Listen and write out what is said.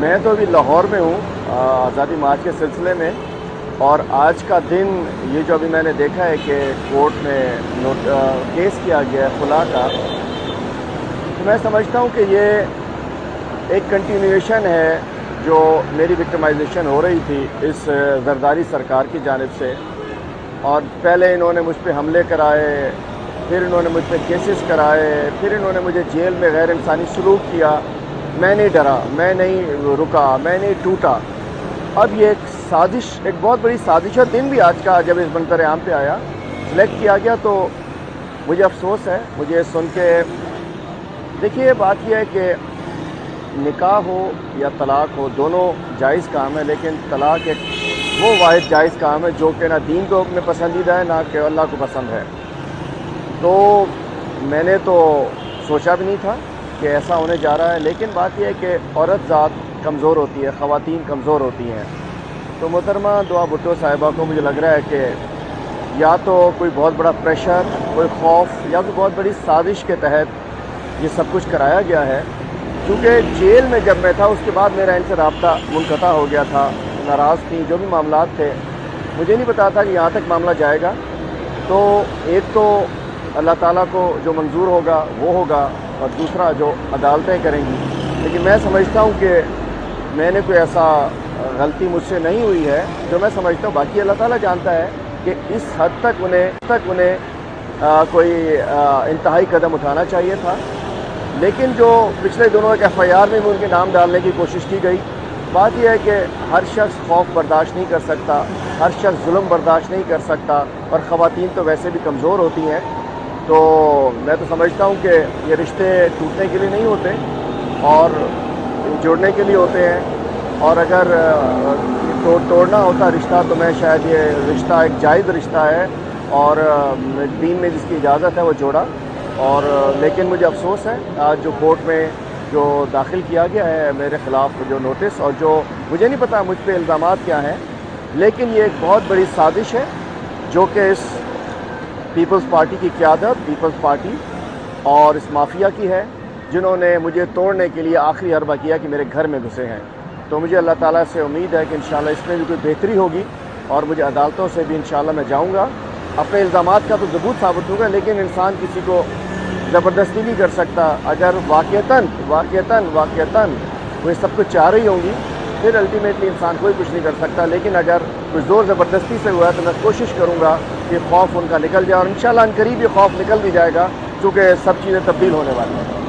میں تو ابھی لاہور میں ہوں آزادی مارچ کے سلسلے میں، اور آج کا دن یہ جو ابھی میں نے دیکھا ہے کہ کورٹ میں کیس کیا گیا ہے خلا کا، تو میں سمجھتا ہوں کہ یہ ایک کنٹینیویشن ہے جو میری وکٹمائزیشن ہو رہی تھی اس زرداری سرکار کی جانب سے. اور پہلے انہوں نے مجھ پہ حملے کرائے، پھر انہوں نے مجھ پہ کیسز کرائے، پھر انہوں نے مجھے جیل میں غیر انسانی سلوک کیا. میں نہیں ڈرا، میں نہیں رکا، میں نہیں ٹوٹا. اب یہ ایک سازش، ایک بہت بڑی سازش ہے. دن بھی آج کا جب اس منظر عام پہ آیا سلیکٹ کیا گیا تو مجھے افسوس ہے. مجھے سن کے دیکھیے بات یہ ہے کہ نکاح ہو یا طلاق ہو دونوں جائز کام ہے، لیکن طلاق ایک وہ واحد جائز کام ہے جو کہ نہ دین کو میں پسندیدہ ہے نہ کہ اللہ کو پسند ہے. تو میں نے تو سوچا بھی نہیں تھا کہ ایسا ہونے جا رہا ہے، لیکن بات یہ ہے کہ عورت ذات کمزور ہوتی ہے، خواتین کمزور ہوتی ہیں. تو محترمہ دعا بھٹو صاحبہ کو مجھے لگ رہا ہے کہ یا تو کوئی بہت بڑا پریشر، کوئی خوف یا کوئی بہت بڑی سازش کے تحت یہ سب کچھ کرایا گیا ہے. کیونکہ جیل میں جب میں تھا اس کے بعد میرا ان سے رابطہ منقطع ہو گیا تھا. ناراض تھی، جو بھی معاملات تھے مجھے نہیں پتا تھا کہ یہاں تک معاملہ جائے گا. تو ایک تو اللہ تعالیٰ کو جو منظور ہوگا وہ ہوگا، اور دوسرا جو عدالتیں کریں گی. لیکن میں سمجھتا ہوں کہ میں نے کوئی ایسا غلطی مجھ سے نہیں ہوئی ہے جو میں سمجھتا ہوں. باقی اللہ تعالیٰ جانتا ہے کہ اس حد تک انہیں کوئی انتہائی قدم اٹھانا چاہیے تھا. لیکن جو پچھلے دنوں ایک ایف آئی آر میں ان کے نام ڈالنے کی کوشش کی گئی، بات یہ ہے کہ ہر شخص خوف برداشت نہیں کر سکتا، ہر شخص ظلم برداشت نہیں کر سکتا، اور خواتین تو ویسے بھی کمزور ہوتی ہیں. تو میں تو سمجھتا ہوں کہ یہ رشتے ٹوٹنے کے لیے نہیں ہوتے اور جڑنے کے لیے ہوتے ہیں. اور اگر توڑنا ہوتا رشتہ تو میں شاید یہ رشتہ ایک جائز رشتہ ہے اور دین میں جس کی اجازت ہے وہ جوڑا. اور لیکن مجھے افسوس ہے آج جو کورٹ میں جو داخل کیا گیا ہے میرے خلاف جو نوٹس، اور جو مجھے نہیں پتا مجھ پہ الزامات کیا ہیں، لیکن یہ ایک بہت بڑی سازش ہے جو کہ اس پیپلز پارٹی کی قیادت، پیپلز پارٹی اور اس مافیا کی ہے، جنہوں نے مجھے توڑنے کے لیے آخری حربہ کیا کہ میرے گھر میں گھسے ہیں. تو مجھے اللہ تعالیٰ سے امید ہے کہ انشاءاللہ اس میں بھی کوئی بہتری ہوگی، اور مجھے عدالتوں سے بھی انشاءاللہ میں جاؤں گا. اپنے الزامات کا تو ثبوت ثابت ہوگا، لیکن انسان کسی کو زبردستی نہیں کر سکتا. اگر واقعتاً وہ سب کچھ چاہ رہی ہوں گی پھر الٹیمیٹلی انسان کوئی کچھ نہیں کر سکتا. لیکن اگر کوئی زور زبردستی سے ہوا ہے تو میں کوشش کروں گا کہ خوف ان کا نکل جائے، اور انشاءاللہ عنقریب یہ خوف نکل بھی جائے گا، کیونکہ سب چیزیں تبدیل ہونے والی ہیں.